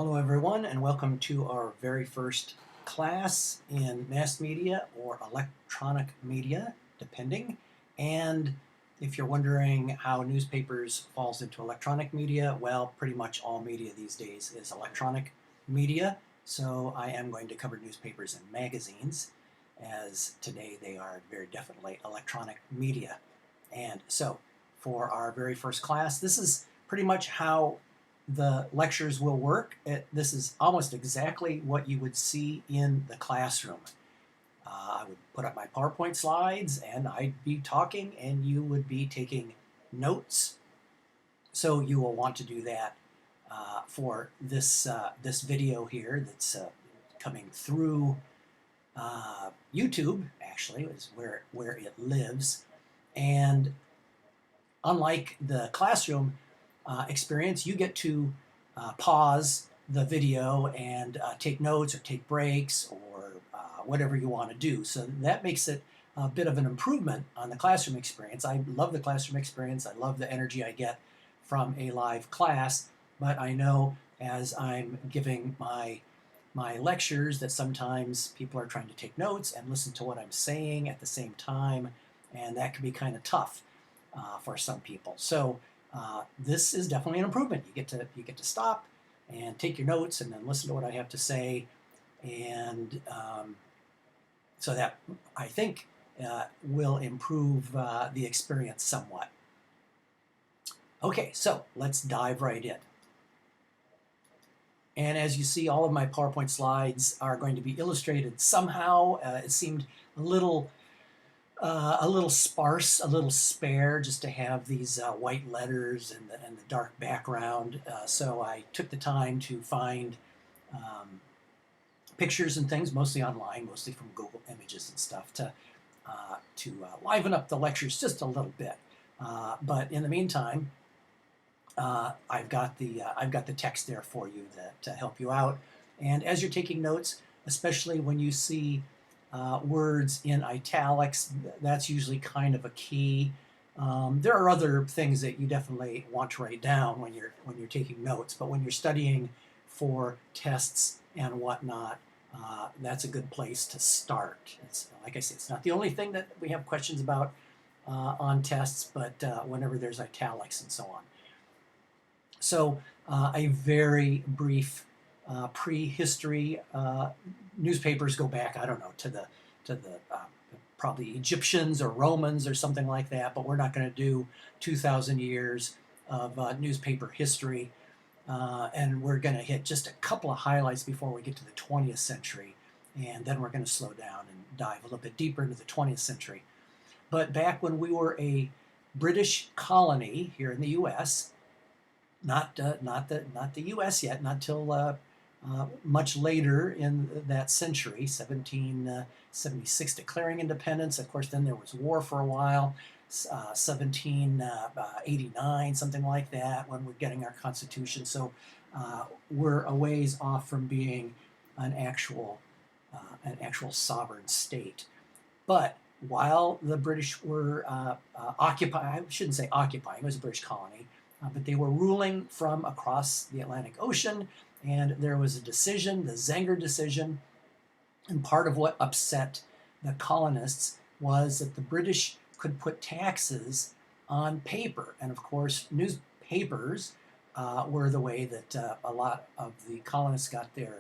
Hello everyone, and welcome to our very first class in mass media or electronic media, depending. And if you're wondering how newspapers falls into electronic media, well, pretty much all media these days is electronic media. So I am going to cover newspapers and magazines, as today they are very definitely electronic media. And so for our very first class, this is pretty much how the lectures will work. This is almost exactly what you would see in the classroom. I would put up my PowerPoint slides and I'd be talking and you would be taking notes. So you will want to do that for this video here that's coming through YouTube, actually, is where it lives. And unlike the classroom experience, you get to pause the video and take notes or take breaks or whatever you want to do. So that makes it a bit of an improvement on the classroom experience. I love the classroom experience. I love the energy I get from a live class, but I know as I'm giving my lectures that sometimes people are trying to take notes and listen to what I'm saying at the same time, and that can be kind of tough for some people. So this is definitely an improvement. You get to stop and take your notes and then listen to what I have to say, and so that I think will improve the experience somewhat. Okay, so let's dive right in. And as you see, all of my PowerPoint slides are going to be illustrated somehow. It seemed a little sparse, a little spare, just to have these white letters and the dark background. So I took the time to find pictures and things, mostly online, mostly from Google Images and stuff, to liven up the lectures just a little bit. But in the meantime, I've got the text there for you to help you out. And as you're taking notes, especially when you see words in italics, that's usually kind of a key. There are other things that you definitely want to write down when you're taking notes, but when you're studying for tests and whatnot, that's a good place to start. It's, like I said, it's not the only thing that we have questions about on tests, but whenever there's italics and so on. So a very brief prehistory. Newspapers go back, I don't know, to the probably Egyptians or Romans or something like that, but we're not going to do 2,000 years of newspaper history. And we're going to hit just a couple of highlights before we get to the 20th century, and then we're going to slow down and dive a little bit deeper into the 20th century. But back when we were a British colony here in the U.S., not the U.S. yet, not till much later in that century, 1776, declaring independence. Of course, then there was war for a while, 1789, something like that, when we're getting our Constitution. So we're a ways off from being an actual sovereign state. But while the British were occupying, I shouldn't say occupying, it was a British colony, but they were ruling from across the Atlantic Ocean, and there was a decision, the Zenger decision, and part of what upset the colonists was that the British could put taxes on paper. And of course, newspapers were the way that a lot of the colonists got their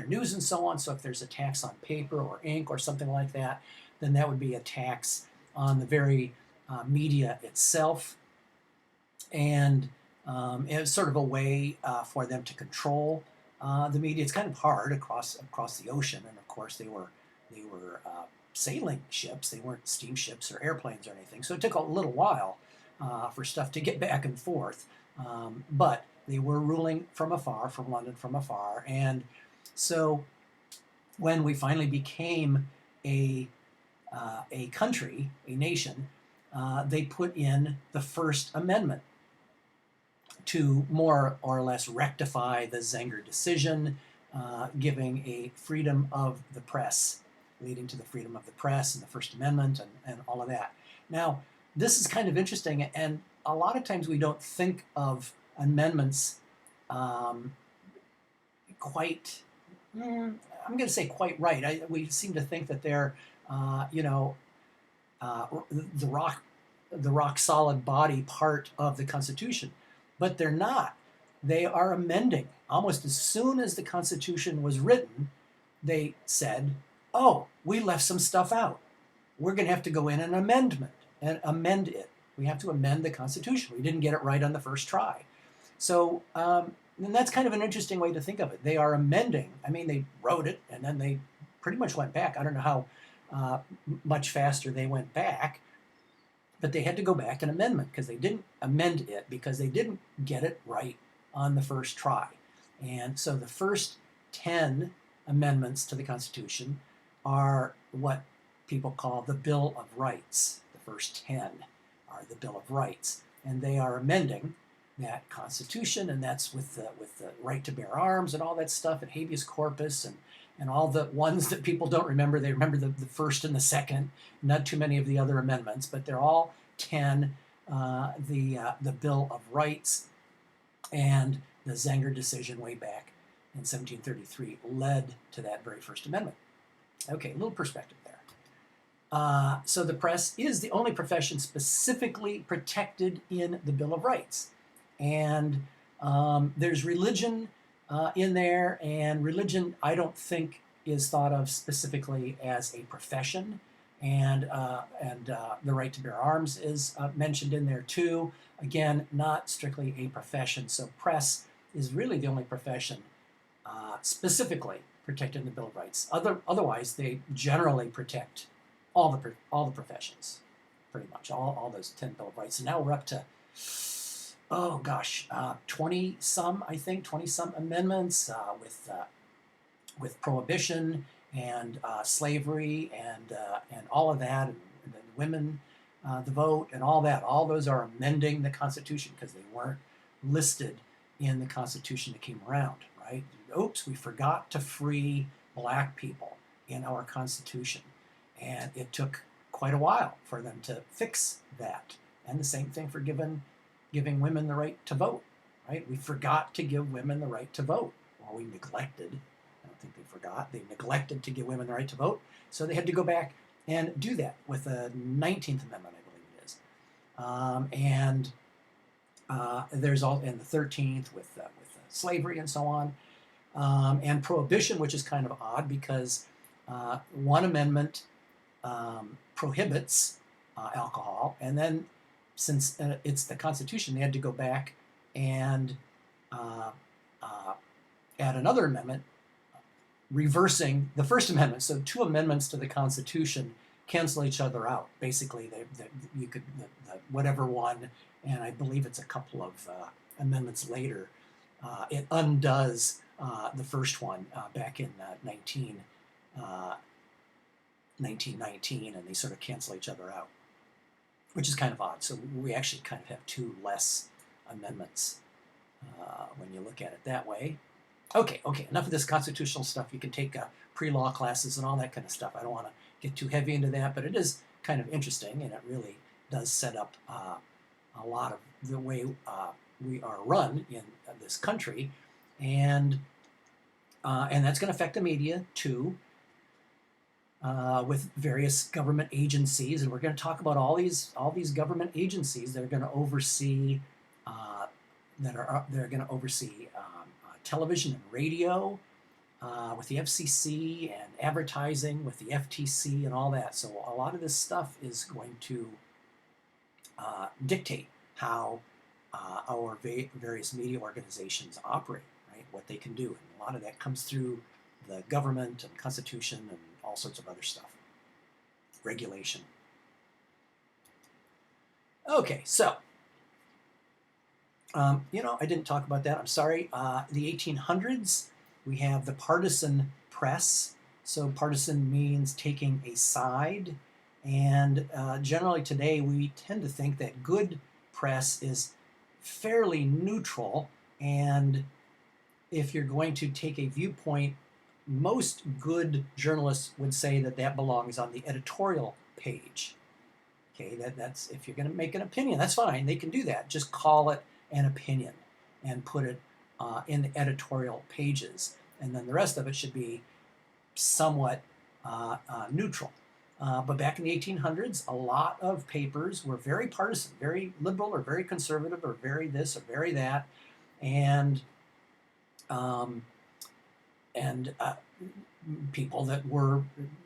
news and so on. So if there's a tax on paper or ink or something like that, then that would be a tax on the very media itself. And it was sort of a way for them to control the media. It's kind of hard across the ocean, and of course they were sailing ships. They weren't steamships or airplanes or anything. So it took a little while for stuff to get back and forth. But they were ruling from afar, from London from afar. And so when we finally became a country, a nation, they put in the First Amendment to more or less rectify the Zenger decision, giving a freedom of the press, leading to the freedom of the press and the First Amendment and all of that. Now, this is kind of interesting, and a lot of times we don't think of amendments quite, I'm going to say quite right. We seem to think that they're, you know, the rock solid body part of the Constitution, but they're not. They are amending. Almost as soon as the Constitution was written, they said, "Oh, we left some stuff out. We're going to have to go in and amend it. We have to amend the Constitution. We didn't get it right on the first try." So, and that's kind of an interesting way to think of it. They are amending. I mean, they wrote it and then they pretty much went back. I don't know how much faster they went back, but they had to go back and amendment because they didn't amend it because they didn't get it right on the first try. And so the first 10 amendments to the Constitution are what people call the Bill of Rights. The first 10 are the Bill of Rights, and they are amending that Constitution, and that's with the right to bear arms and all that stuff, and habeas corpus, and all the ones that people don't remember. They remember the first and the second, not too many of the other amendments, but they're all 10. The Bill of Rights and the Zenger decision way back in 1733 led to that very first amendment. Okay, a little perspective there. So the press is the only profession specifically protected in the Bill of Rights. And there's religion in there, and religion I don't think is thought of specifically as a profession. And the right to bear arms is mentioned in there too. Again, not strictly a profession. So press is really the only profession specifically protected in the Bill of Rights. Otherwise, they generally protect all the professions, pretty much, all those 10 Bill of Rights. And now we're up to, 20-some, I think, 20-some amendments with prohibition and slavery and all of that, and women, the vote, and all that. All those are amending the Constitution because they weren't listed in the Constitution that came around, right? Oops, we forgot to free black people in our Constitution. And it took quite a while for them to fix that. And the same thing for giving women the right to vote, right? We forgot to give women the right to vote, or we neglected. I don't think they forgot. They neglected to give women the right to vote. So they had to go back and do that with the 19th Amendment, I believe it is. There's all, and the 13th with slavery and so on. And prohibition, which is kind of odd because one amendment prohibits alcohol, and then since it's the Constitution, they had to go back and add another amendment reversing the First Amendment. So two amendments to the Constitution cancel each other out. Basically, you could whatever one, and I believe it's a couple of amendments later, it undoes the first one back in 1919, and they sort of cancel each other out, which is kind of odd. So we actually kind of have two less amendments when you look at it that way. Okay, enough of this constitutional stuff. You can take pre-law classes and all that kind of stuff. I don't want to get too heavy into that, but it is kind of interesting, and it really does set up a lot of the way we are run in this country, and that's going to affect the media too, with various government agencies, and we're going to talk about all these government agencies that are going to oversee television and radio, with the FCC, and advertising with the FTC and all that. So a lot of this stuff is going to dictate how our various media organizations operate, right? What they can do. And a lot of that comes through the government and Constitution and all sorts of other stuff. Regulation. Okay, so, I didn't talk about that. I'm sorry. The 1800s, we have the partisan press. So partisan means taking a side. And generally today, we tend to think that good press is fairly neutral. And if you're going to take a viewpoint, most good journalists would say that belongs on the editorial page. Okay, that's if you're going to make an opinion, that's fine. They can do that. Just call it an opinion and put it in the editorial pages. and then the rest of it should be somewhat neutral. But back in the 1800s, a lot of papers were very partisan, very liberal or very conservative or very this or very that, and um, and people that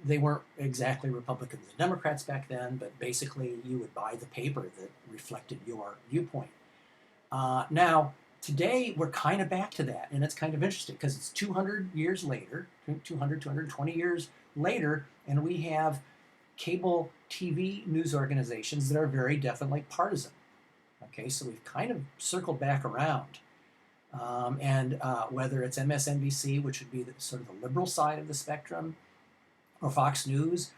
they weren't exactly Republicans and Democrats back then, but basically you would buy the paper that reflected your viewpoint. Now, today we're kind of back to that, and it's kind of interesting because it's 200 years later, 200, 220 years later, and we have cable TV news organizations that are very definitely partisan. Okay, so we've kind of circled back around. And whether it's MSNBC, which would be sort of the liberal side of the spectrum, or Fox News,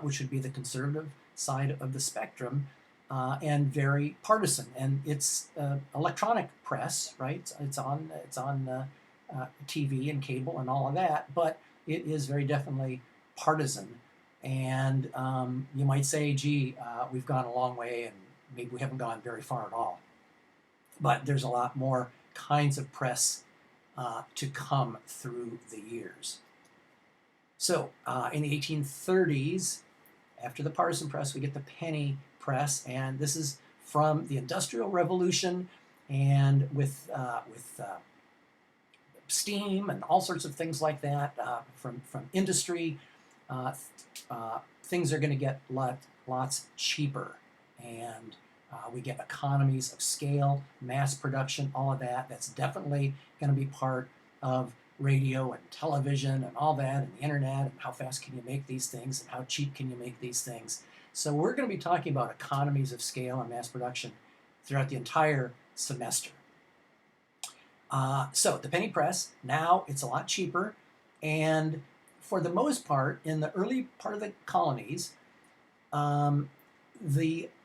which would be the conservative side of the spectrum, and very partisan. And it's electronic press, right? It's on TV and cable and all of that, but it is very definitely partisan. And you might say, gee, we've gone a long way, and maybe we haven't gone very far at all. But there's a lot more kinds of press to come through the years. So in the 1830s, after the partisan press, we get the penny press, and this is from the Industrial Revolution, and with steam and all sorts of things like that from industry, things are going to get lots cheaper, and we get economies of scale, mass production, all of that. That's definitely going to be part of radio and television and all that, and the internet, and how fast can you make these things, and how cheap can you make these things. So we're going to be talking about economies of scale and mass production throughout the entire semester. So the penny press, now it's a lot cheaper, and for the most part, in the early part of the colonies,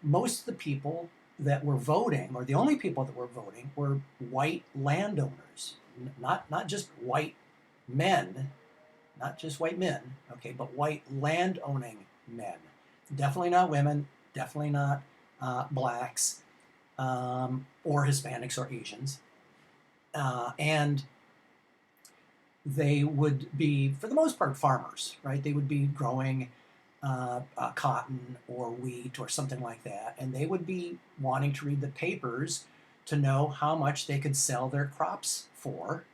most of the people that were voting, or the only people that were voting, were white landowners, not just white men, okay, but white land-owning men. Definitely not women, definitely not blacks, or Hispanics or Asians. And they would be, for the most part, farmers, right? They would be growing cotton or wheat or something like that, and they would be wanting to read the papers to know how much they could sell their crops for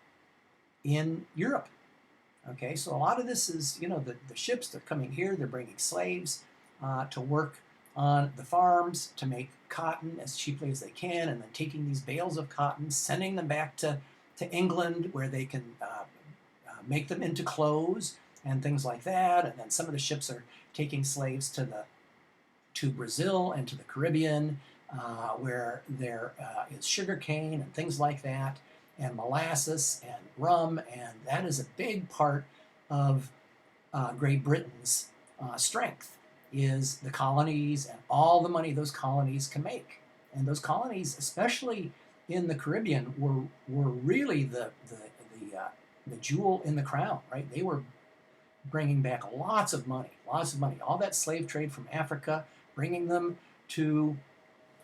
in Europe. Okay, so a lot of this is, the ships, they're coming here, they're bringing slaves to work on the farms to make cotton as cheaply as they can, and then taking these bales of cotton, sending them back to England, where they can make them into clothes and things like that. And then some of the ships are taking slaves to Brazil and to the Caribbean, where there is sugar cane and things like that, and molasses and rum, and that is a big part of Great Britain's strength, is the colonies and all the money those colonies can make. And those colonies, especially in the Caribbean, were really the jewel in the crown, right? They were bringing back lots of money, all that slave trade from Africa, bringing them to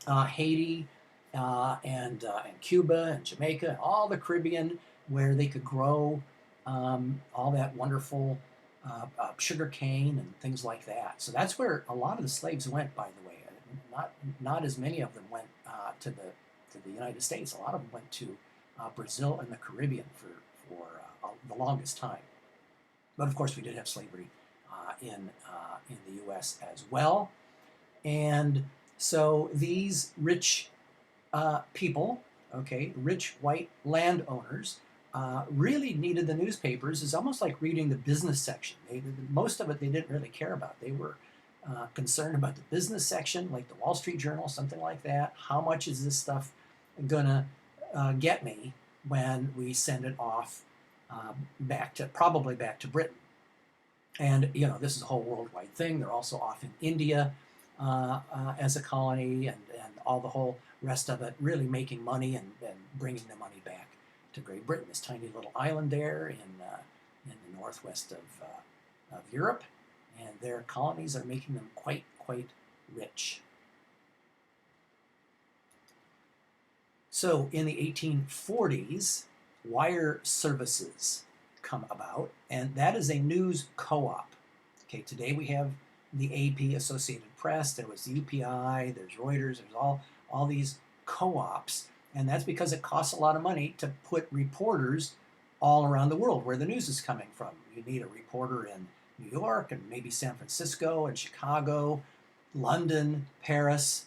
Haiti and Cuba and Jamaica and all the Caribbean, where they could grow all that wonderful sugar cane and things like that. So that's where a lot of the slaves went, by the way. Not as many of them went to the United States. A lot of them went to Brazil and the Caribbean for the longest time. But of course, we did have slavery in the U.S. as well. And so these rich people, okay, rich white landowners, really needed the newspapers. It's almost like reading the business section. Most of it they didn't really care about. They were concerned about the business section, like the Wall Street Journal, something like that. How much is this stuff gonna get me when we send it off probably back to Britain? And this is a whole worldwide thing. They're also off in India as a colony, and all the whole rest of it, really making money and bringing the money back to Great Britain, this tiny little island there in the northwest of Europe, and their colonies are making them quite rich. So in the 1840s, wire services come about, and that is a news co-op. Okay, today we have the AP, Associated Press. There was the UPI. There's Reuters. There's all these co-ops, and that's because it costs a lot of money to put reporters all around the world where the news is coming from. You need a reporter in New York and maybe San Francisco and Chicago, London, Paris,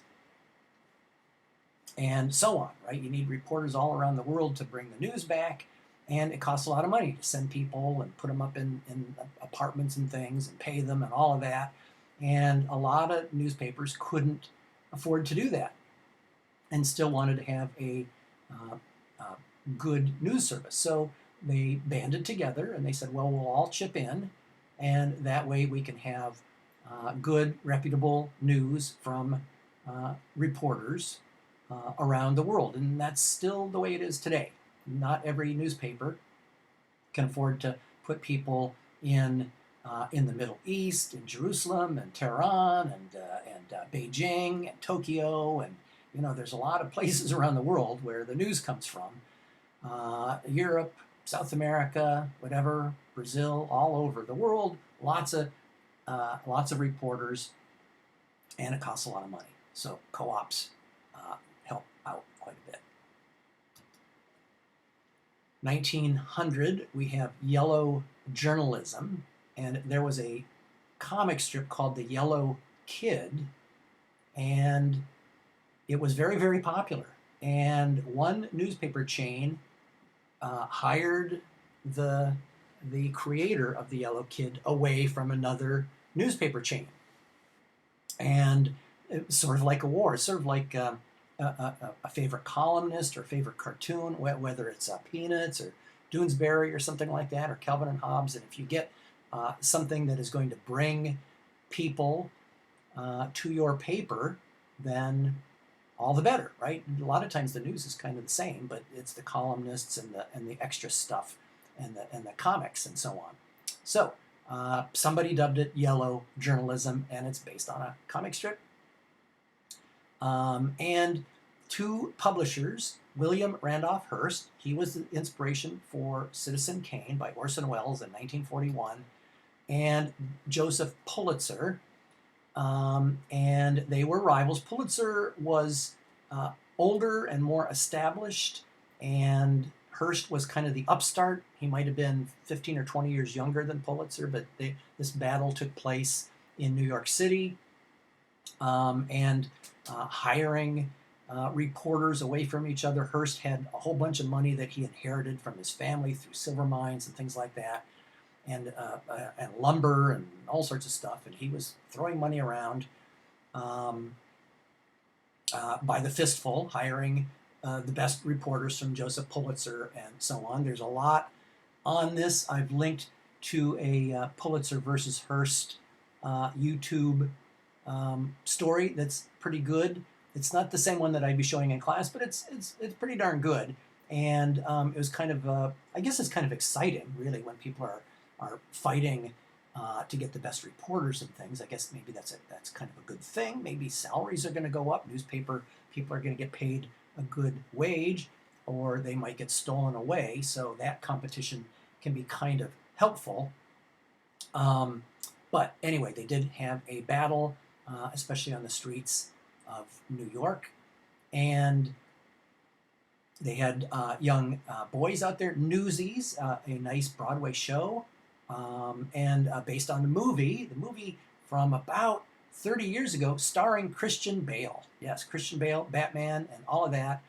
and so on, right? You need reporters all around the world to bring the news back, and it costs a lot of money to send people and put them up in apartments and things and pay them and all of that. And a lot of newspapers couldn't afford to do that and still wanted to have a good news service. So they banded together and they said, well, we'll all chip in, and that way we can have good, reputable news from reporters around the world. And that's still the way it is today. Not every newspaper can afford to put people in the Middle East, in Jerusalem and Tehran and Beijing and Tokyo, and there's a lot of places around the world where the news comes from. Europe, South America, whatever, Brazil, all over the world, lots of reporters, and it costs a lot of money. So co-ops help out quite a bit. 1900, we have yellow journalism, and there was a comic strip called The Yellow Kid, and it was very, very popular. And one newspaper chain hired the creator of The Yellow Kid away from another newspaper chain. And it was sort of like a war, sort of like a favorite columnist or favorite cartoon, whether it's Peanuts or Doonesbury or something like that, or Calvin and Hobbes. And if you get something that is going to bring people to your paper, then all the better, right? A lot of times the news is kind of the same, but it's the columnists and the extra stuff and the comics and so on. So somebody dubbed it yellow journalism, and it's based on a comic strip. And two publishers, William Randolph Hearst, he was the inspiration for Citizen Kane by Orson Welles in 1941, and Joseph Pulitzer, and they were rivals. Pulitzer was older and more established, and Hearst was kind of the upstart. He might have been 15 or 20 years younger than Pulitzer, but this battle took place in New York City, and hiring reporters away from each other. Hearst had a whole bunch of money that he inherited from his family through silver mines and things like that, and lumber and all sorts of stuff. And he was throwing money around by the fistful, hiring the best reporters from Joseph Pulitzer and so on. There's a lot on this. I've linked to a Pulitzer versus Hearst YouTube story that's pretty good. It's not the same one that I'd be showing in class, but it's pretty darn good. And it was kind of, I guess it's kind of exciting, really, when people are fighting to get the best reporters and things. I guess maybe that's kind of a good thing. Maybe salaries are going to go up. Newspaper people are going to get paid a good wage, or they might get stolen away. So that competition can be kind of helpful. But anyway, they did have a battle, especially on the streets of New York, and they had young boys out there. Newsies, a nice Broadway show, and based on the movie from about 30 years ago, starring Christian Bale. Yes, Christian Bale, Batman, and all of that,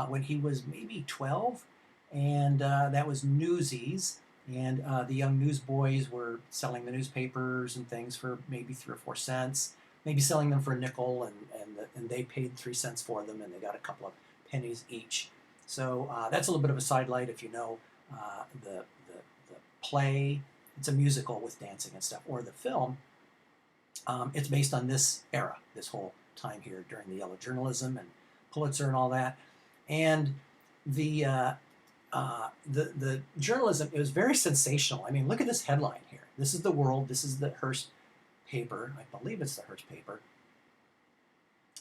when he was maybe 12, and that was Newsies. And the young newsboys were selling the newspapers and things for maybe 3 or 4 cents, maybe selling them for a nickel, and they paid 3 cents for them, and they got a couple of pennies each. So that's a little bit of a sidelight if you know the play. It's a musical with dancing and stuff, or the film. It's based on this era, this whole time here during the yellow journalism and Pulitzer and all that. And the journalism, it was very sensational. I mean, look at this headline here. This is the World. This is the Hearst paper. I believe it's the Hearst paper.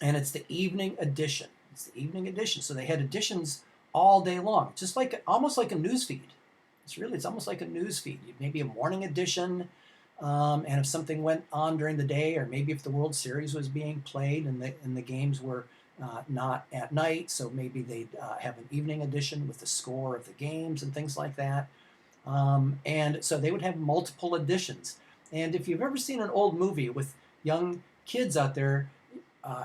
And it's the evening edition. It's the evening edition. So they had editions all day long, just like almost like a news feed. It's almost like a news feed. Maybe a morning edition, and if something went on during the day, or maybe if the World Series was being played and the games were not at night, so maybe they'd have an evening edition with the score of the games and things like that. And so they would have multiple editions. And if you've ever seen an old movie with young kids out there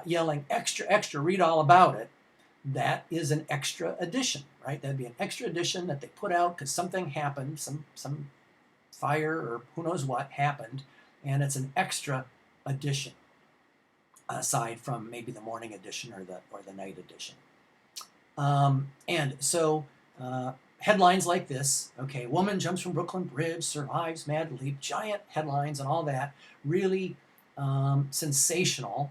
yelling, extra, extra, read all about it, that is an extra edition, right? That'd be an extra edition that they put out because something happened, some fire or who knows what happened, and it's an extra edition aside from maybe the morning edition or the night edition. And so headlines like this, okay, woman jumps from Brooklyn Bridge, survives mad leap, giant headlines and all that, really sensational,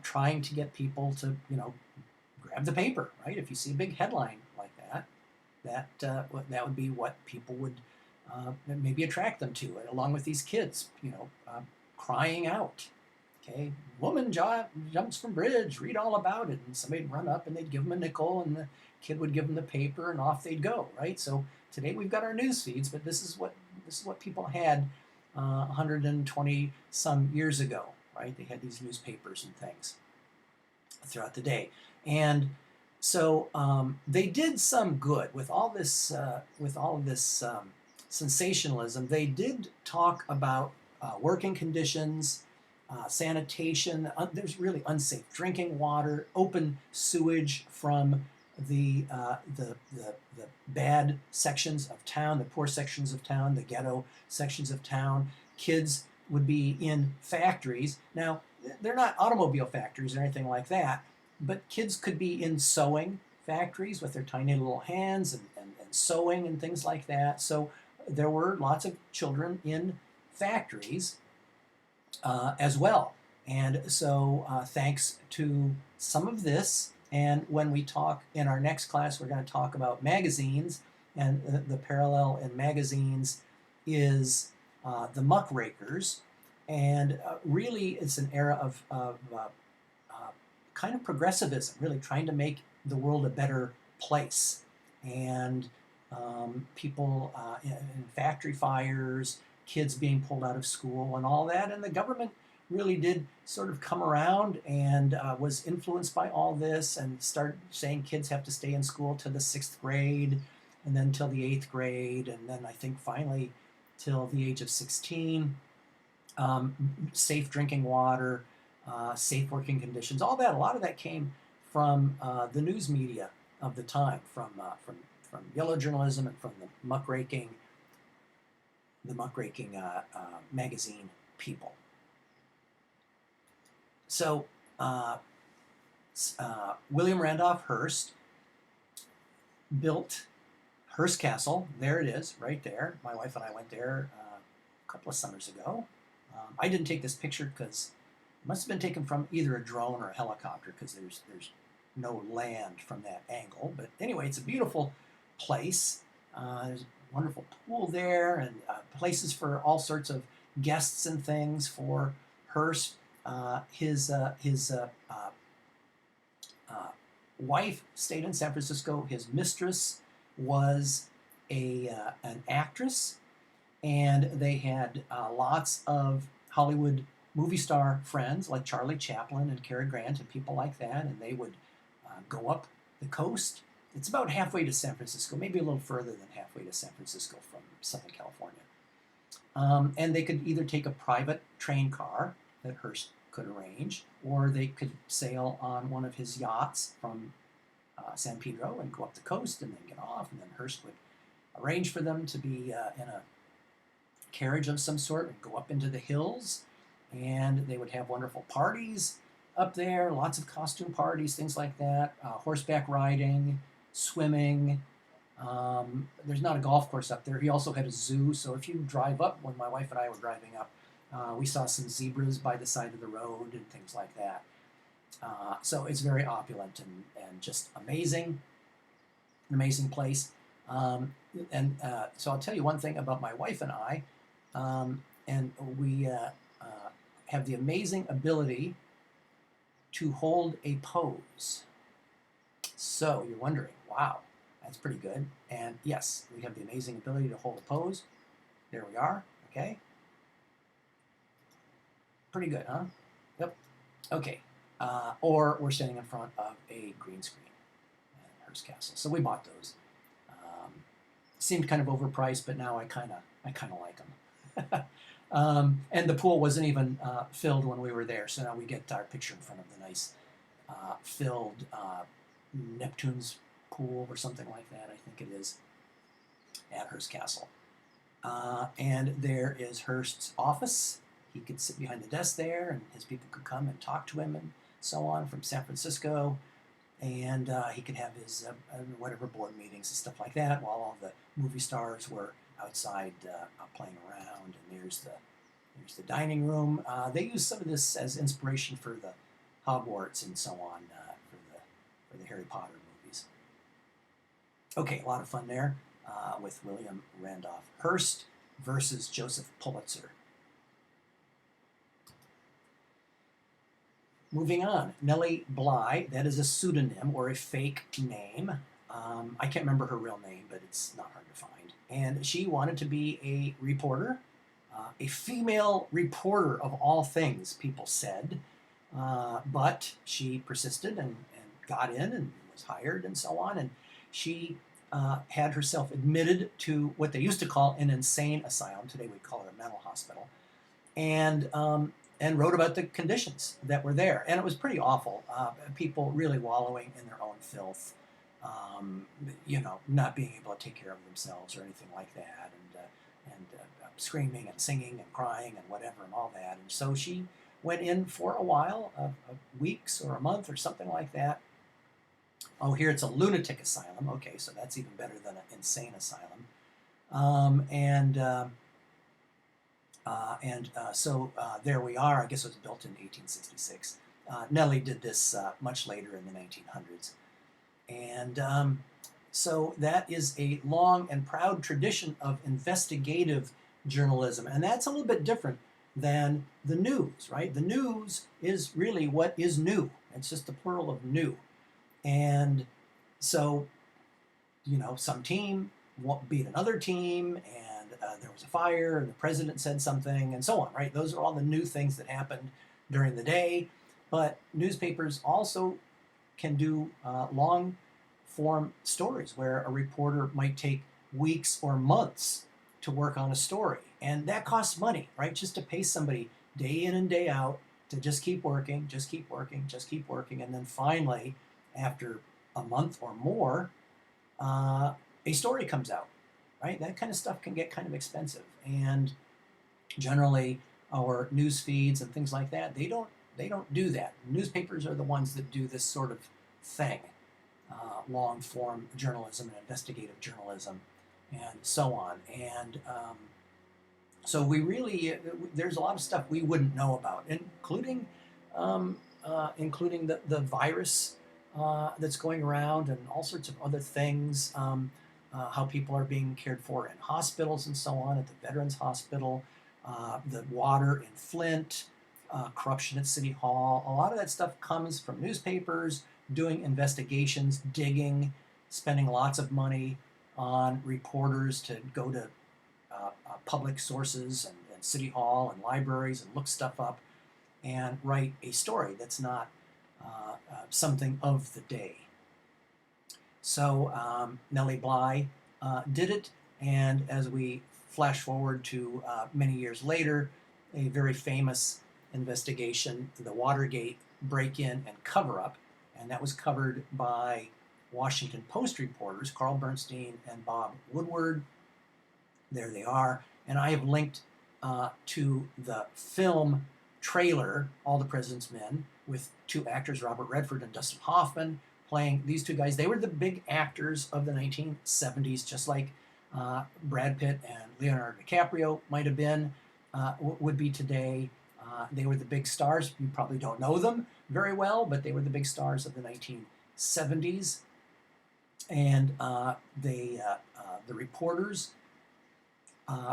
trying to get people to, grab the paper, right? If you see a big headline like that would be what people would maybe attract them to it, along with these kids, crying out. Okay, woman jumps from bridge, read all about it. And somebody'd run up and they'd give them a nickel and the kid would give them the paper and off they'd go, right? So today we've got our news feeds, but this is what people had 120 some years ago, right? They had these newspapers and things throughout the day. And so they did some good with all this sensationalism. They did talk about working conditions, sanitation. There's really unsafe drinking water, open sewage from the bad sections of town, the poor sections of town, the ghetto sections of town. Kids would be in factories. Now, they're not automobile factories or anything like that, but kids could be in sewing factories with their tiny little hands and sewing and things like that. So there were lots of children in factories as well. And so thanks to some of this, and when we talk in our next class, we're going to talk about magazines, and the parallel in magazines is the muckrakers. And really it's an era of kind of progressivism, really trying to make the world a better place. And people in factory fires, kids being pulled out of school and all that. And the government really did sort of come around and was influenced by all this and started saying kids have to stay in school till the 6th grade and then till the 8th grade. And then I think finally till the age of 16, safe drinking water, safe working conditions, all that. A lot of that came from the news media of the time, from yellow journalism and from the muckraking magazine people. So William Randolph Hearst built Hearst Castle. There it is, right there. My wife and I went there a couple of summers ago. I didn't take this picture because it must have been taken from either a drone or a helicopter, because there's no land from that angle. But anyway, it's a beautiful place. There's a wonderful pool there, and places for all sorts of guests and things for Hearst. His wife stayed in San Francisco. His mistress was an actress, and they had lots of Hollywood movie star friends like Charlie Chaplin and Cary Grant and people like that, and they would go up the coast. It's about halfway to San Francisco, maybe a little further than halfway to San Francisco from Southern California. And they could either take a private train car that Hearst could arrange, or they could sail on one of his yachts from San Pedro and go up the coast and then get off, and then Hearst would arrange for them to be in a carriage of some sort and go up into the hills, and they would have wonderful parties up there, lots of costume parties, things like that, horseback riding, swimming. There's not a golf course up there. He also had a zoo, so if you drive up, when my wife and I were driving up, we saw some zebras by the side of the road and things like that. So it's very opulent and just amazing, an amazing place. So I'll tell you one thing about my wife and I, and we have the amazing ability to hold a pose. So you're wondering, wow, That's pretty good. And yes, we have the amazing ability to hold a pose. There we are. Okay. Pretty good, huh? Yep. Okay. Or we're standing in front of a green screen at Hearst Castle. So we bought those. Seemed kind of overpriced, but now I kind of like them. And the pool wasn't even filled when we were there, so now we get our picture in front of the nice filled Neptune's pool or something like that. I think it is at Hearst Castle. And there is Hearst's office. He could sit behind the desk there, and his people could come and talk to him and so on from San Francisco. And he could have his whatever board meetings and stuff like that while all the movie stars were outside playing around. And there's the dining room. They use some of this as inspiration for the Hogwarts and so on for the Harry Potter movies. Okay, a lot of fun there with William Randolph Hearst versus Joseph Pulitzer. Moving on, Nellie Bly, that is a pseudonym or a fake name. I can't remember her real name, but it's not hard to find. And she wanted to be a reporter, a female reporter of all things, people said. But she persisted and got in and was hired and so on. And she had herself admitted to what they used to call an insane asylum. Today we'd call it a mental hospital. And wrote about the conditions that were there. And it was pretty awful. People really wallowing in their own filth, not being able to take care of themselves or anything like that, and screaming and singing and crying and whatever and all that. And so she went in for a while, weeks or a month or something like that. Oh, here it's a lunatic asylum. Okay, so that's even better than an insane asylum. So there we are. I guess it was built in 1866. Nellie did this much later in the 1900s. And so that is a long and proud tradition of investigative journalism. And that's a little bit different than the news, right? The news is really what is new. It's just the plural of new. And so, some team beat another team, and there was a fire, and the president said something, and so on, right? Those are all the new things that happened during the day. But newspapers also can do long-form stories where a reporter might take weeks or months to work on a story. And that costs money, right? Just to pay somebody day in and day out to just keep working, just keep working, just keep working. And then finally, after a month or more, a story comes out. Right? That kind of stuff can get kind of expensive, and generally our news feeds and things like that, they don't do that. Newspapers are the ones that do this sort of thing, long form journalism and investigative journalism, and so on. And so there's a lot of stuff we wouldn't know about, including the virus that's going around and all sorts of other things. How people are being cared for in hospitals and so on, at the Veterans Hospital, the water in Flint, corruption at City Hall. A lot of that stuff comes from newspapers doing investigations, digging, spending lots of money on reporters to go to public sources and City Hall and libraries and look stuff up and write a story that's not something of the day. So Nellie Bly did it, and as we flash forward to many years later, a very famous investigation, the Watergate break-in and cover-up, and that was covered by Washington Post reporters, Carl Bernstein and Bob Woodward. There they are, and I have linked to the film trailer, All the President's Men, with two actors, Robert Redford and Dustin Hoffman, playing these two guys. They were the big actors of the 1970s, just like Brad Pitt and Leonardo DiCaprio might have been, would be today. They were the big stars. You probably don't know them very well, but they were the big stars of the 1970s. And the reporters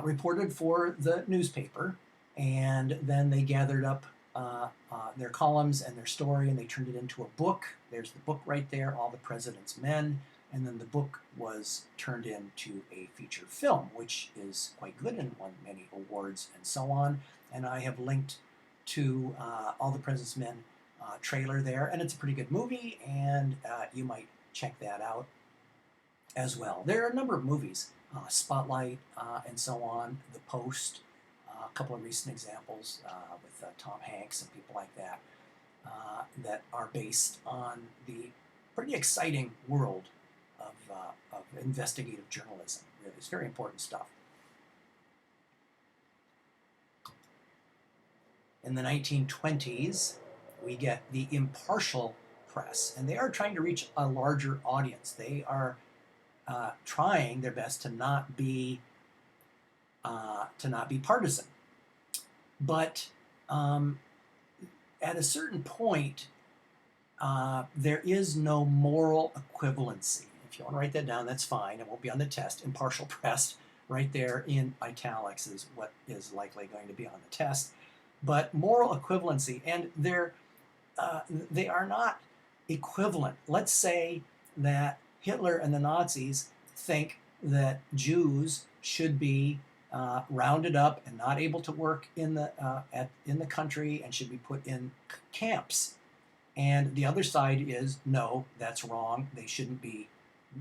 reported for the newspaper, and then they gathered up their columns and their story, and they turned it into a book. There's the book right there, All the President's Men. and then the book was turned into a feature film, which is quite good and won many awards and so on. And I have linked to All the President's Men trailer there, and it's a pretty good movie, and you might check that out as well. There are a number of movies, Spotlight and so on, The Post, a couple of recent examples with Tom Hanks and people like that, that are based on the pretty exciting world of investigative journalism. Really, it's very important stuff. In the 1920s, we get the impartial press, and they are trying to reach a larger audience. They are trying their best to not be partisan, but at a certain point, there is no moral equivalency. If you want to write that down, that's fine. It won't be on the test. Impartial press, right there in italics, is what is likely going to be on the test. But moral equivalency, and they are not equivalent. Let's say that Hitler and the Nazis think that Jews should be rounded up and not able to work in the country and should be put in camps. And the other side is, no, that's wrong. They shouldn't be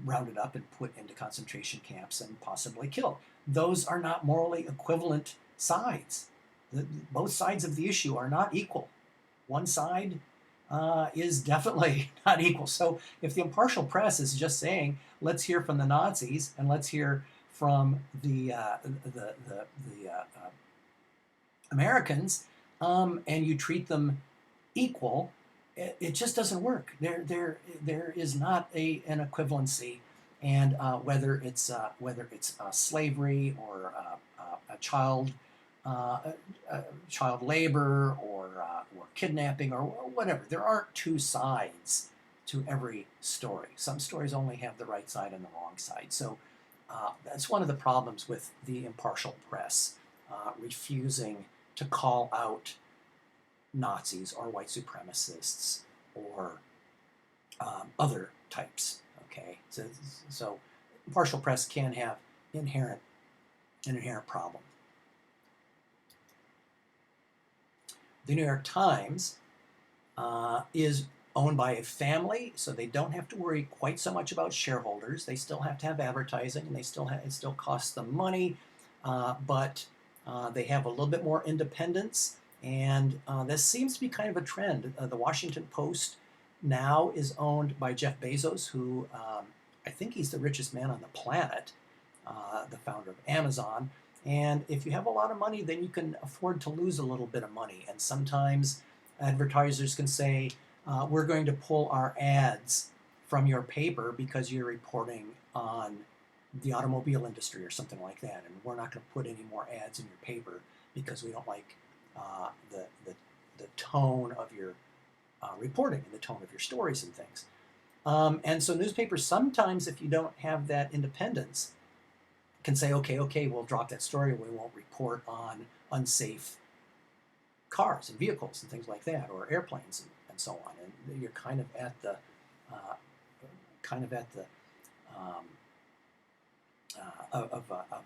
rounded up and put into concentration camps and possibly killed. Those are not morally equivalent sides. Both sides of the issue are not equal. One side is definitely not equal. So if the impartial press is just saying, let's hear from the Nazis and let's hear from the Americans, and you treat them equal, it just doesn't work. There is not an equivalency, and whether it's slavery or child labor or kidnapping or whatever, there aren't two sides to every story. Some stories only have the right side and the wrong side. So that's one of the problems with the impartial press, refusing to call out Nazis or white supremacists or other types. Okay, so impartial press can have an inherent problem. The New York Times is owned by a family, so they don't have to worry quite so much about shareholders. They still have to have advertising, and it still costs them money, but they have a little bit more independence. And this seems to be kind of a trend. The Washington Post now is owned by Jeff Bezos, who I think he's the richest man on the planet, the founder of Amazon. And if you have a lot of money, then you can afford to lose a little bit of money. And sometimes advertisers can say, we're going to pull our ads from your paper because you're reporting on the automobile industry or something like that. And we're not going to put any more ads in your paper because we don't like the tone of your reporting and the tone of your stories and things. And so newspapers sometimes, if you don't have that independence, can say, okay, we'll drop that story. We won't report on unsafe cars and vehicles and things like that, or airplanes and so on. And you're kind of at the of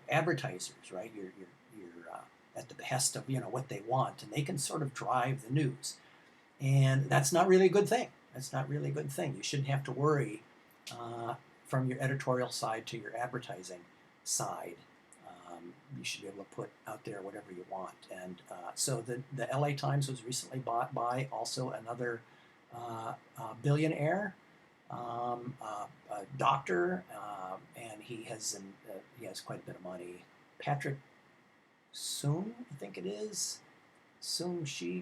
advertisers, right? You're at the behest of what they want, and they can sort of drive the news, and that's not really a good thing. That's not really a good thing. You shouldn't have to worry from your editorial side to your advertising side. You should be able to put out there whatever you want. And so the LA Times was recently bought by also another billionaire, a doctor, and he has quite a bit of money. Patrick Soong, I think it is.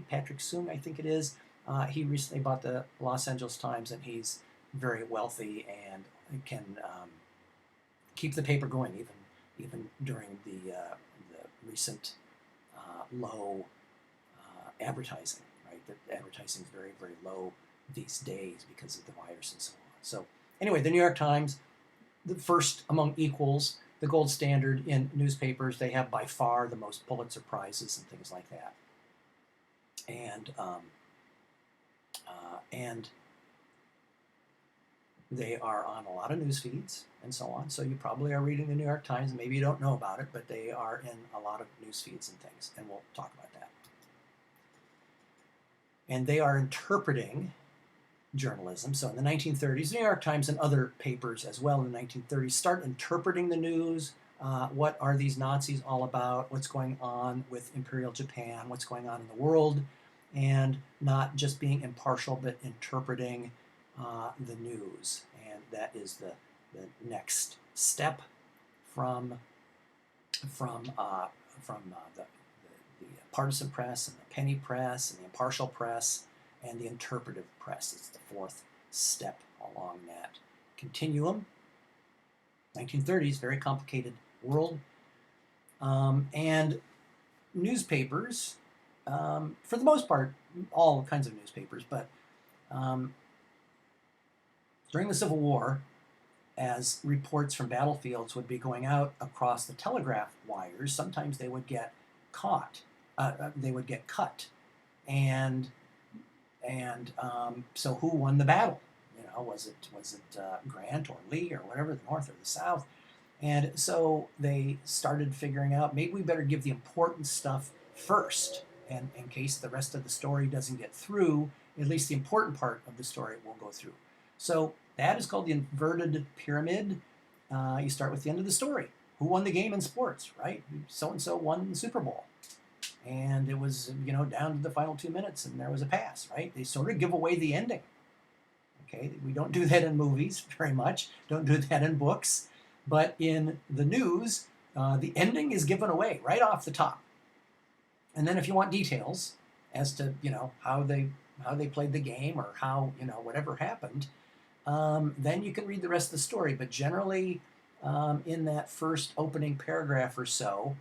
Patrick Soong, I think it is. He recently bought the Los Angeles Times, and he's very wealthy and can keep the paper going even during the recent low advertising. Right, the advertising is very, very low these days because of the virus and so on. So anyway, the New York Times, the first among equals, the gold standard in newspapers. They have by far the most Pulitzer Prizes and things like that. And They are on a lot of news feeds and so on. So you probably are reading the New York Times. Maybe you don't know about it, but they are in a lot of news feeds and things. And we'll talk about that. And they are interpreting journalism. So in the 1930s, the New York Times and other papers as well in the 1930s start interpreting the news. What are these Nazis all about? What's going on with Imperial Japan? What's going on in the world? And not just being impartial, but interpreting the news. And that is the next step from the partisan press and the penny press and the impartial press and the interpretive press. It's the fourth step along that continuum. 1930s, very complicated world. And newspapers, for the most part, all kinds of newspapers, but during the Civil War, as reports from battlefields would be going out across the telegraph wires, sometimes they would get caught. They would get cut. And so who won the battle? Was it Grant or Lee or whatever, the North or the South? And so they started figuring out maybe we better give the important stuff first, and in case the rest of the story doesn't get through, at least the important part of the story will go through. So that is called the inverted pyramid. You start with the end of the story. Who won the game in sports, right? So-and-so won the Super Bowl. And it was, down to the final 2 minutes, and there was a pass, right? They sort of give away the ending. Okay, we don't do that in movies very much. Don't do that in books. But in the news, the ending is given away right off the top. And then if you want details as to, how they played the game or how, whatever happened, then you can read the rest of the story. But generally, in that first opening paragraph or so,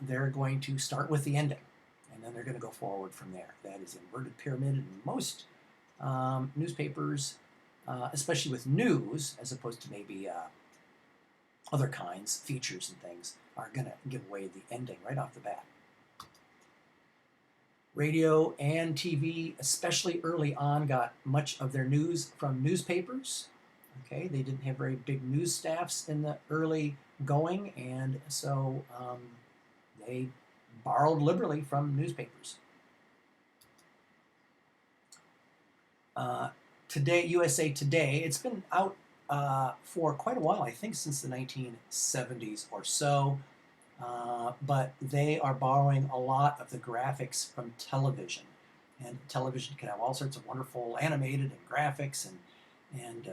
they're going to start with the ending, and then they're going to go forward from there. That is inverted pyramid, and most newspapers, especially with news, as opposed to maybe other kinds, features and things, are going to give away the ending right off the bat. Radio and TV, especially early on, got much of their news from newspapers. Okay, they didn't have very big news staffs in the early going, and so they borrowed liberally from newspapers. Today, USA Today, it's been out for quite a while, I think since the 1970s or so, but they are borrowing a lot of the graphics from television. And television can have all sorts of wonderful animated and graphics and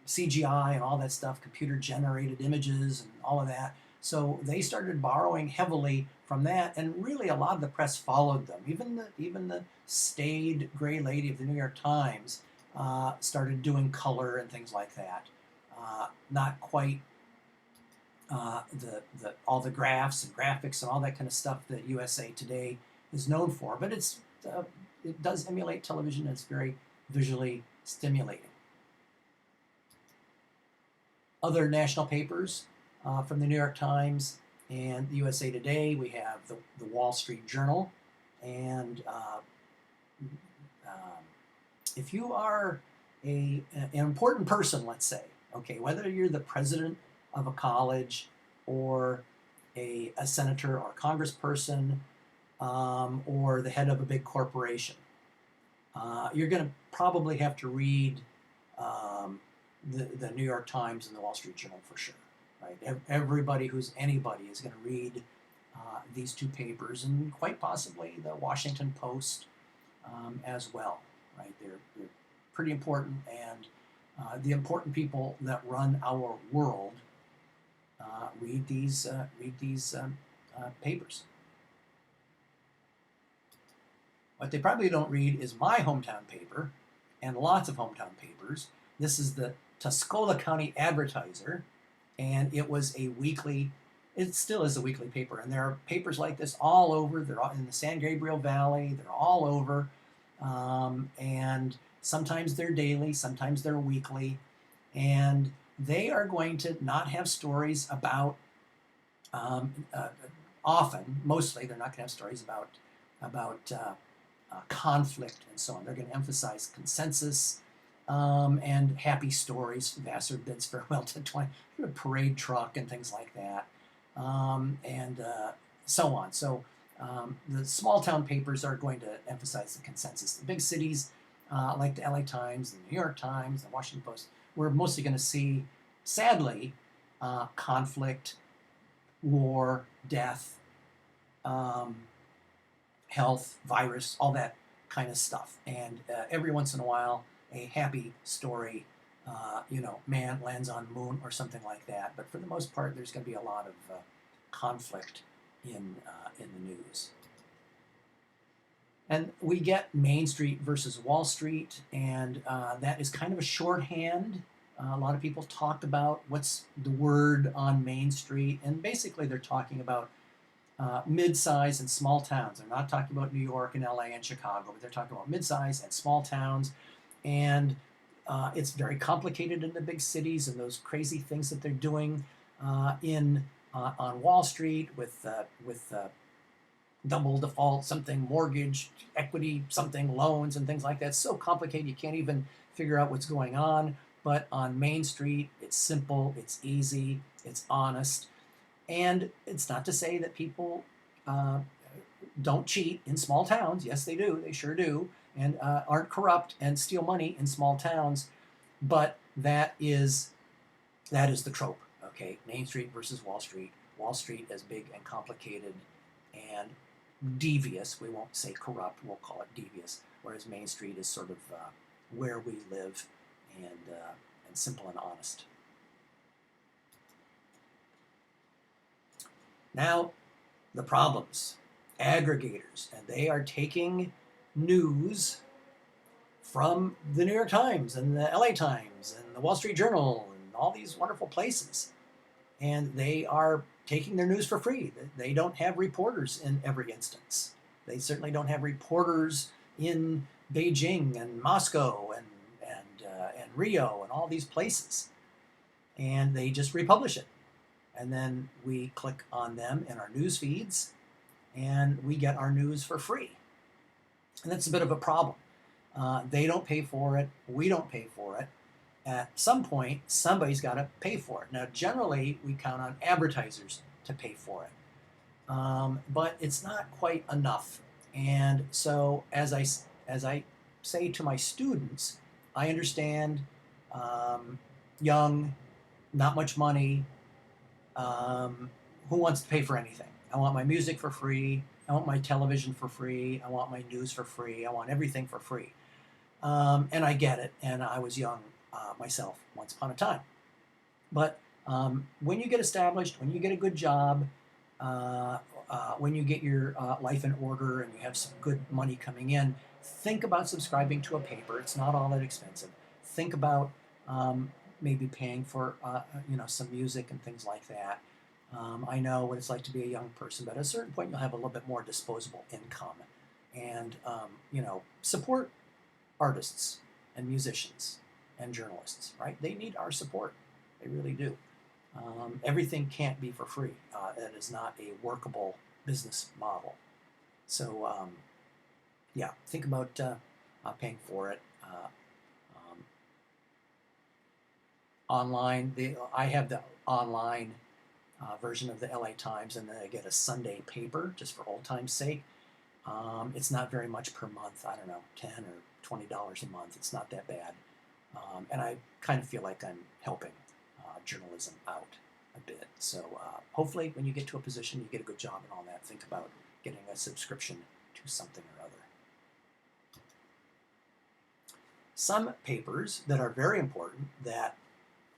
CGI and all that stuff, computer-generated images and all of that. So they started borrowing heavily from that, and really a lot of the press followed them. Even the staid gray lady of the New York Times started doing color and things like that. Not quite all the graphs and graphics and all that kind of stuff that USA Today is known for, but it does emulate television. It's very visually stimulating. Other national papers from the New York Times and the USA Today, we have the Wall Street Journal, and if you are an important person, let's say, okay, whether you're the president of a college or a senator or congressperson or the head of a big corporation, you're going to probably have to read the New York Times and the Wall Street Journal for sure. Right? Everybody who's anybody is going to read these two papers, and quite possibly the Washington Post as well. Right? They're pretty important, and the important people that run our world read these papers. What they probably don't read is my hometown paper, and lots of hometown papers. This is the Tuscola County Advertiser, and it was a weekly. It still is a weekly paper, and there are papers like this all over. They're all in the San Gabriel Valley. They're all over, and sometimes they're daily, sometimes they're weekly, and they are going to not have stories about. Often, mostly, they're not going to have stories about conflict and so on. They're going to emphasize consensus and happy stories. Vassar bids farewell to 20 parade truck and things like that, and so on. So the small town papers are going to emphasize the consensus. The big cities, like the LA Times, the New York Times, the Washington Post, we're mostly going to see, sadly, conflict, war, death, um, health, virus, all that kind of stuff. And every once in a while, a happy story, man lands on the moon or something like that. But for the most part, there's going to be a lot of conflict in the news. And we get Main Street versus Wall Street, and that is kind of a shorthand. A lot of people talk about what's the word on Main Street, and basically they're talking about mid-size and small towns. They're not talking about New York and LA and Chicago, but they're talking about mid-size and small towns. And it's very complicated in the big cities and those crazy things that they're doing on Wall Street with double default, something mortgage, equity, something loans and things like that. It's so complicated you can't even figure out what's going on. But on Main Street, it's simple, it's easy, it's honest. And it's not to say that people don't cheat in small towns. Yes, they do. They sure do. And aren't corrupt and steal money in small towns. But that is the trope. Okay, Main Street versus Wall Street. Wall Street as big and complicated and devious. We won't say corrupt. We'll call it devious. Whereas Main Street is sort of where we live and simple and honest. Now, the problems. Aggregators, and they are taking news from the New York Times and the LA Times and the Wall Street Journal and all these wonderful places. And they are taking their news for free. They don't have reporters in every instance. They certainly don't have reporters in Beijing and Moscow and Rio and all these places. And they just republish it. And then we click on them in our news feeds and we get our news for free. And that's a bit of a problem. They don't pay for it. We don't pay for it. At some point, somebody's got to pay for it. Now, generally, we count on advertisers to pay for it. But it's not quite enough. And so, as I say to my students, I understand young, not much money, who wants to pay for anything? I want my music for free. I want my television for free. I want my news for free. I want everything for free. And I get it. And I was young myself once upon a time. But when you get established, when you get a good job, when you get your life in order and you have some good money coming in, think about subscribing to a paper. It's not all that expensive. Think about maybe paying for some music and things like that. I know what it's like to be a young person, but at a certain point you'll have a little bit more disposable income, and support artists and musicians and journalists. Right? They need our support. They really do. Everything can't be for free. That is not a workable business model. So think about paying for it. Online, I have the online version of the LA Times, and then I get a Sunday paper just for old time's sake. It's not very much per month. I don't know, $10 or $20 a month. It's not that bad, and I kind of feel like I'm helping journalism out a bit. So hopefully, when you get to a position, you get a good job and all that. Think about getting a subscription to something or other. Some papers that are very important that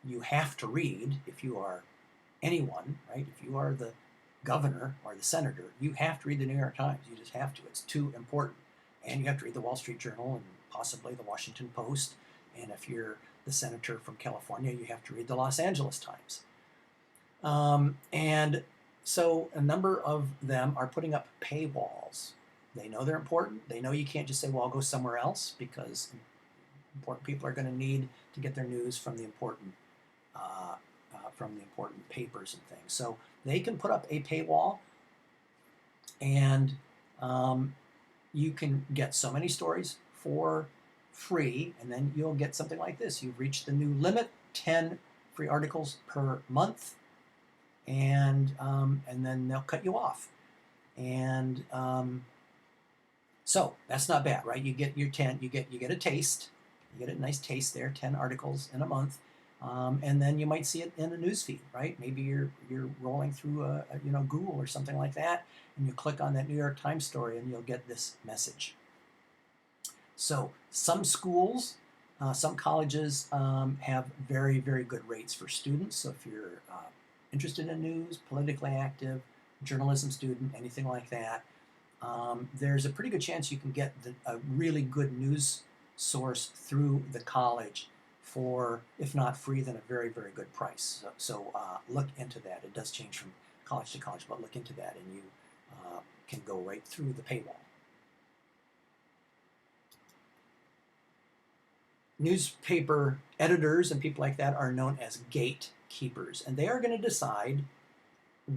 you have to read if you are anyone, right? If you are the governor or the senator, you have to read the New York Times. You just have to. It's too important. And you have to read the Wall Street Journal and possibly the Washington Post. And if you're the senator from California, you have to read the Los Angeles Times. And so a number of them are putting up paywalls. They know they're important. They know you can't just say, well, I'll go somewhere else, because important people are going to need to get their news from the important papers and things. So they can put up a paywall, and you can get so many stories for free, and then you'll get something like this. You've reached the new limit, 10 free articles per month, and then they'll cut you off. And so that's not bad, right? You get your 10, you get a taste, you get a nice taste there, 10 articles in a month. And then you might see it in a news feed, right? Maybe you're rolling through Google or something like that, and you click on that New York Times story, and you'll get this message. So some schools, some colleges have very, very good rates for students. So if you're interested in news, politically active, journalism student, anything like that, there's a pretty good chance you can get a really good news source through the college for, if not free, then a very, very good price. So look into that. It does change from college to college, but look into that, and you can go right through the paywall. Newspaper editors and people like that are known as gatekeepers, and they are going to decide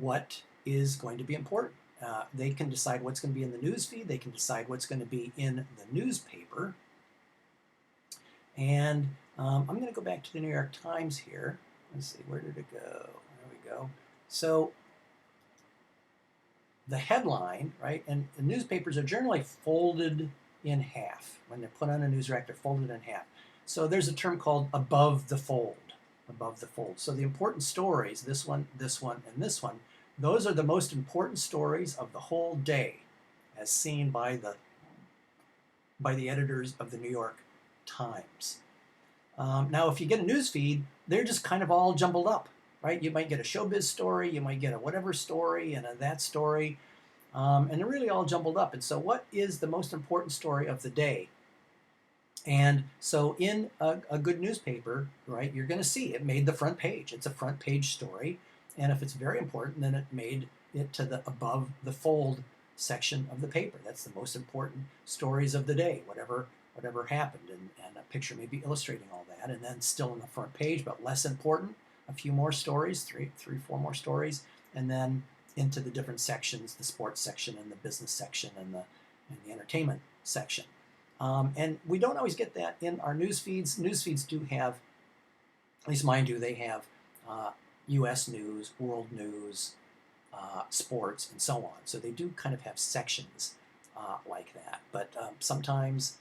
what is going to be important. They can decide what's going to be in the news feed. They can decide what's going to be in the newspaper. And I'm going to go back to the New York Times here. Let's see, where did it go? There we go. So the headline, right, and the newspapers are generally folded in half. When they're put on a news rack, they're folded in half. So there's a term called above the fold, above the fold. So the important stories, this one, and this one, those are the most important stories of the whole day, as seen by the editors of the New York Times. Now, if you get a news feed, they're just kind of all jumbled up, right? You might get a showbiz story, you might get a whatever story, and a that story, and they're really all jumbled up. And so what is the most important story of the day? And so in a good newspaper, right, you're going to see it made the front page. It's a front page story. And if it's very important, then it made it to the above the fold section of the paper. That's the most important stories of the day, whatever happened. And a picture may be illustrating all that. And then still on the front page, but less important, a few more stories, three, four more stories, and then into the different sections, the sports section and the business section and the entertainment section. And we don't always get that in our news feeds. News feeds do have, at least mine do, they have U.S. news, world news, sports, and so on. So they do kind of have sections like that. But sometimes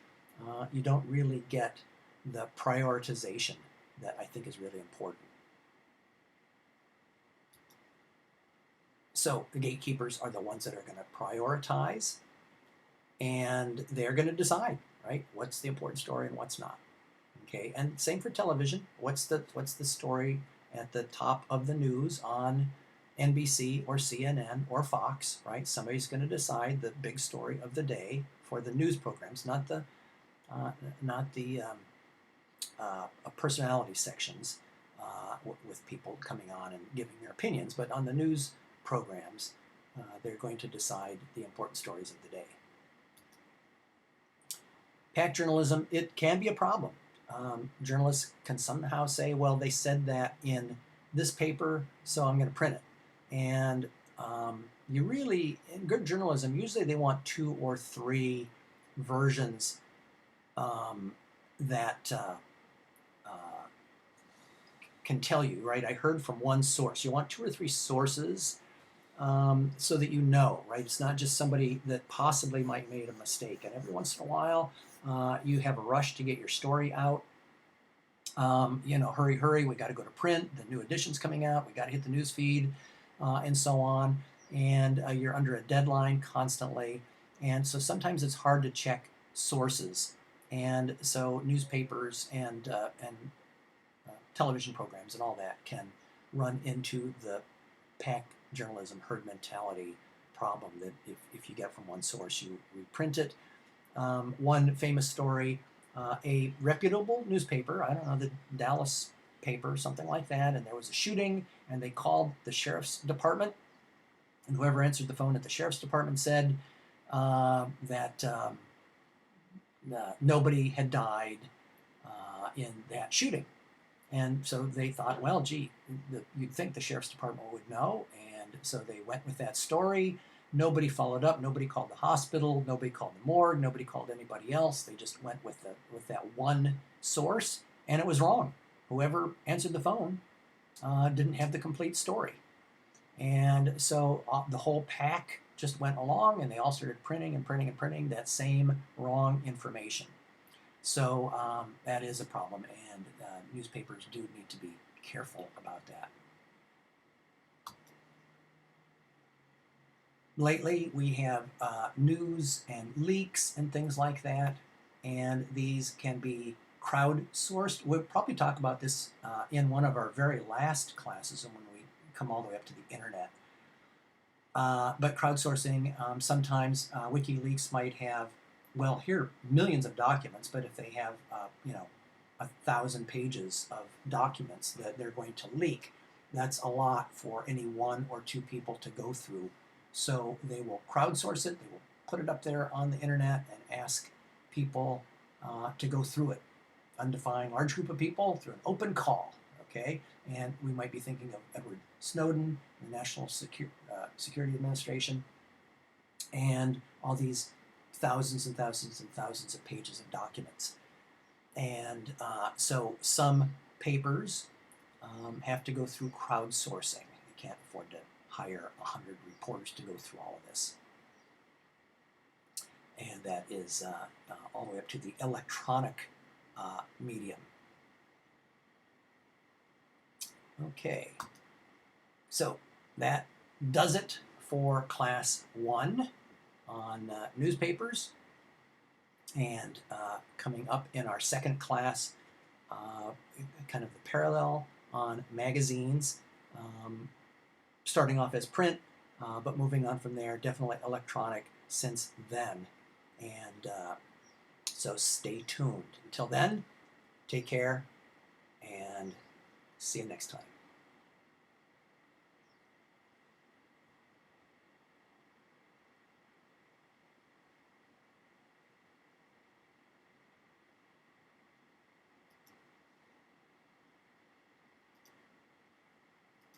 you don't really get the prioritization that I think is really important. So the gatekeepers are the ones that are going to prioritize, and they're going to decide, right, what's the important story and what's not. Okay, and same for television. What's the story at the top of the news on NBC or CNN or Fox, right? Somebody's going to decide the big story of the day for the news programs, not the personality sections with people coming on and giving their opinions, but on the news programs, they're going to decide the important stories of the day. Pack journalism, it can be a problem. Journalists can somehow say, well, they said that in this paper, so I'm going to print it. And you really, in good journalism, usually they want 2 or 3 versions that can tell you, right? I heard from one source. You want 2 or 3 sources so that you know, right? It's not just somebody that possibly might made a mistake. And every once in a while, you have a rush to get your story out. Hurry, we got to go to print. The new edition's coming out. We got to hit the news feed, and so on. And you're under a deadline constantly. And so sometimes it's hard to check sources. And so newspapers and television programs and all that can run into the pack journalism herd mentality problem that if you get from one source, you reprint it. One famous story, a reputable newspaper, I don't know, the Dallas paper, something like that, and there was a shooting, and they called the sheriff's department, and whoever answered the phone at the sheriff's department said that nobody had died in that shooting. And so they thought, well, gee, you'd think the sheriff's department would know, and so they went with that story. Nobody followed up. Nobody called the hospital. Nobody called the morgue. Nobody called anybody else. They just went with that one source, and it was wrong. Whoever answered the phone didn't have the complete story, and so the whole pack just went along, and they all started printing and printing and printing that same wrong information. So that is a problem, and newspapers do need to be careful about that. Lately, we have news and leaks and things like that, and these can be crowdsourced. We'll probably talk about this in one of our very last classes, and when we come all the way up to the internet. But crowdsourcing, sometimes WikiLeaks might have, well, here millions of documents, but if they have, 1,000 pages of documents that they're going to leak, that's a lot for any one or two people to go through. So they will crowdsource it, they will put it up there on the internet and ask people to go through it. Undefined large group of people through an open call, okay? And we might be thinking of Edward Snowden, the National Security Administration, and all these thousands and thousands and thousands of pages of documents. And so some papers have to go through crowdsourcing. You can't afford to hire 100 reporters to go through all of this. And that is all the way up to the electronic medium. Okay, so that does it for Class 1 on newspapers. And coming up in our second class, kind of the parallel on magazines, starting off as print, but moving on from there, definitely electronic since then. And so stay tuned. Until then, take care and see you next time.